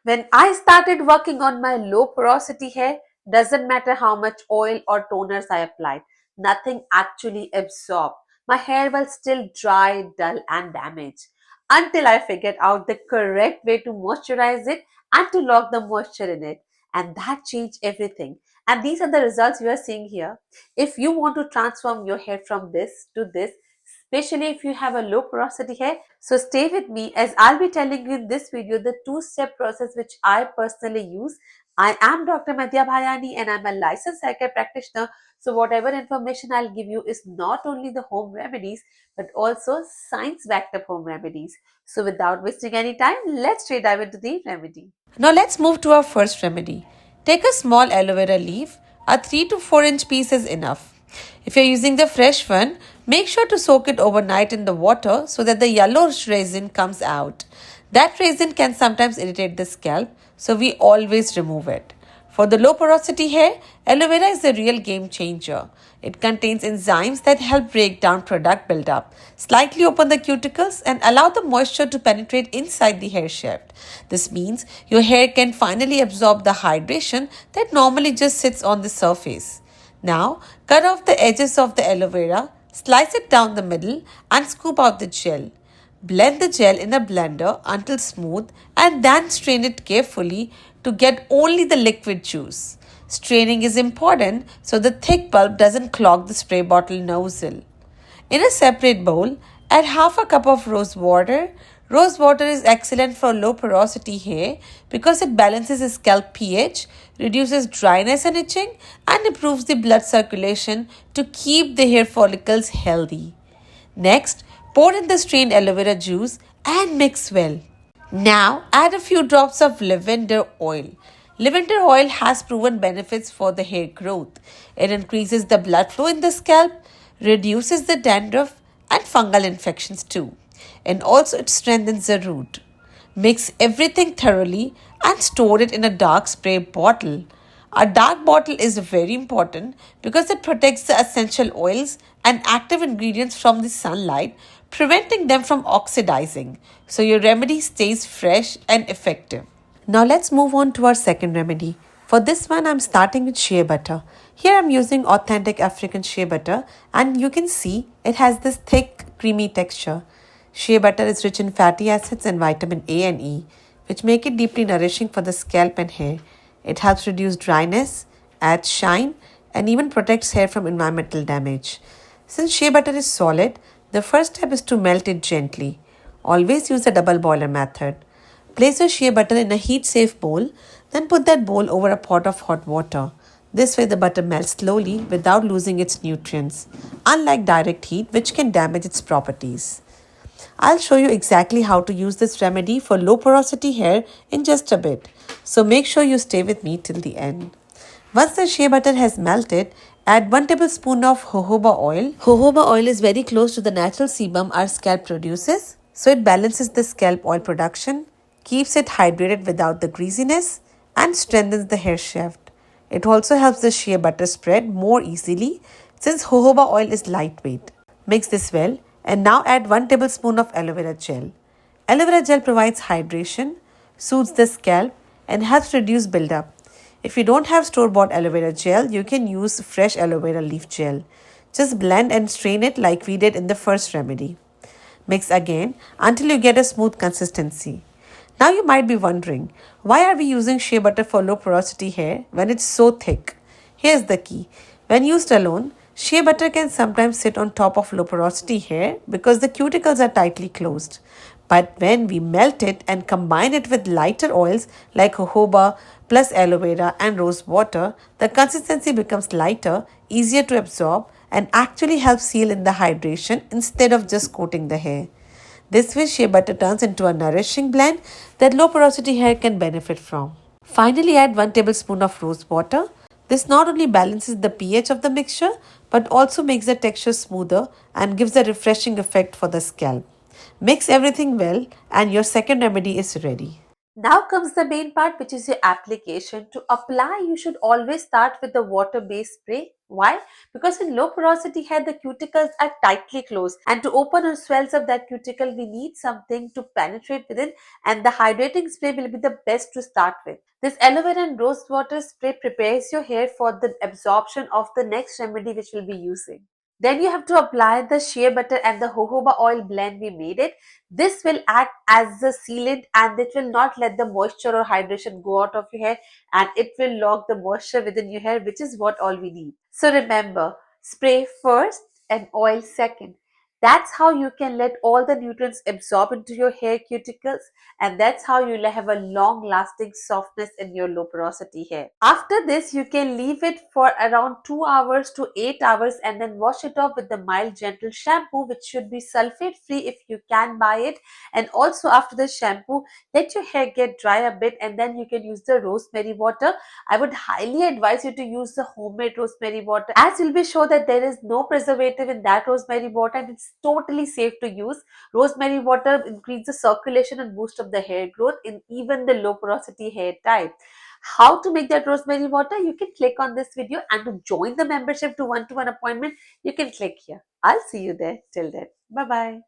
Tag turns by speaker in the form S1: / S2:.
S1: When I started working on my low porosity hair, doesn't matter how much oil or toners I applied, nothing actually absorbed. My hair was still dry, dull, and damaged until I figured out the correct way to moisturize it and to lock the moisture in it. And that changed everything. And these are the results you are seeing here. If you want to transform your hair from this to this, especially if you have a low porosity hair, so stay with me as I'll be telling you in this video the two-step process which I personally use. I am Dr. Madiha Bhayani and I'm a licensed hair care practitioner. So whatever information I'll give you is not only the home remedies but also science-backed up home remedies. So without wasting any time, let's straight dive into the remedy. Now let's move to our first remedy. Take a small aloe vera leaf. A 3 to 4 inch piece is enough. If you're using the fresh one, make sure to soak it overnight in the water so that the yellowish resin comes out. That resin can sometimes irritate the scalp, so we always remove it. For the low porosity hair, aloe vera is a real game changer. It contains enzymes that help break down product buildup, slightly open the cuticles, and allow the moisture to penetrate inside the hair shaft. This means your hair can finally absorb the hydration that normally just sits on the surface. Now, cut off the edges of the aloe vera, slice it down the middle, and scoop out the gel. Blend the gel in a blender until smooth and then strain it carefully to get only the liquid juice. Straining is important so the thick pulp doesn't clog the spray bottle nozzle. In a separate bowl, add half a cup of rose water. Rose water is excellent for low porosity hair because it balances the scalp pH, reduces dryness and itching, and improves the blood circulation to keep the hair follicles healthy. Next, pour in the strained aloe vera juice and mix well. Now, add a few drops of lavender oil. Lavender oil has proven benefits for the hair growth. It increases the blood flow in the scalp, reduces the dandruff and fungal infections too. And also it strengthens the root. Mix everything thoroughly and store it in a dark spray bottle. A dark bottle is very important because it protects the essential oils and active ingredients from the sunlight, preventing them from oxidizing, so your remedy stays fresh and effective. Now let's move on to our second remedy. For this one, I'm starting with shea butter. Here I'm using authentic African shea butter and you can see it has this thick, creamy texture. Shea butter is rich in fatty acids and vitamin A and E, which make it deeply nourishing for the scalp and hair. It helps reduce dryness, adds shine, and even protects hair from environmental damage. Since shea butter is solid, the first step is to melt it gently. Always use the double boiler method. Place your shea butter in a heat-safe bowl, then put that bowl over a pot of hot water. This way the butter melts slowly without losing its nutrients, unlike direct heat which can damage its properties. I'll show you exactly how to use this remedy for low porosity hair in just a bit, so make sure you stay with me till the end. Once the shea butter has melted, add 1 tablespoon of jojoba oil. Jojoba oil is very close to the natural sebum our scalp produces, so it balances the scalp oil production, keeps it hydrated without the greasiness, and strengthens the hair shaft. It also helps the shea butter spread more easily since jojoba oil is lightweight. Mix this well and now add 1 tablespoon of aloe vera gel. Aloe vera gel provides hydration, soothes the scalp, and helps reduce buildup. If you don't have store-bought aloe vera gel, you can use fresh aloe vera leaf gel. Just blend and strain it like we did in the first remedy. Mix again until you get a smooth consistency. Now you might be wondering, why are we using shea butter for low porosity hair when it's so thick? Here's the key. When used alone, shea butter can sometimes sit on top of low porosity hair because the cuticles are tightly closed. But when we melt it and combine it with lighter oils like jojoba plus aloe vera and rose water, the consistency becomes lighter, easier to absorb, and actually helps seal in the hydration instead of just coating the hair. This way, shea butter turns into a nourishing blend that low porosity hair can benefit from. Finally, add 1 tablespoon of rose water. This not only balances the pH of the mixture but also makes the texture smoother and gives a refreshing effect for the scalp. Mix everything well and your second remedy is ready. Now comes the main part, which is your application. To apply, you should always start with the water-based spray. Why? Because in low porosity hair, the cuticles are tightly closed, and to open or swells of that cuticle, we need something to penetrate within, and the hydrating spray will be the best to start with. This aloe vera and rose water spray prepares your hair for the absorption of the next remedy which we'll be using. Then you have to apply the shea butter and the jojoba oil blend we made it. This will act as a sealant and it will not let the moisture or hydration go out of your hair, and it will lock the moisture within your hair, which is what all we need. So remember, spray first and oil second. That's how you can let all the nutrients absorb into your hair cuticles, and that's how you'll have a long lasting softness in your low porosity hair. After this, you can leave it for around 2 hours to 8 hours and then wash it off with the mild gentle shampoo, which should be sulfate free if you can buy it. And also after the shampoo, let your hair get dry a bit and then you can use the rosemary water. I would highly advise you to use the homemade rosemary water, as you'll be sure that there is no preservative in that rosemary water and it's totally safe to use. Rosemary water increases circulation and boost up the hair growth in even the low porosity hair type. How to make that rosemary water? You can click on this video, and to join the membership to one-to-one appointment, you can click here. I'll see you there. Till then, bye bye.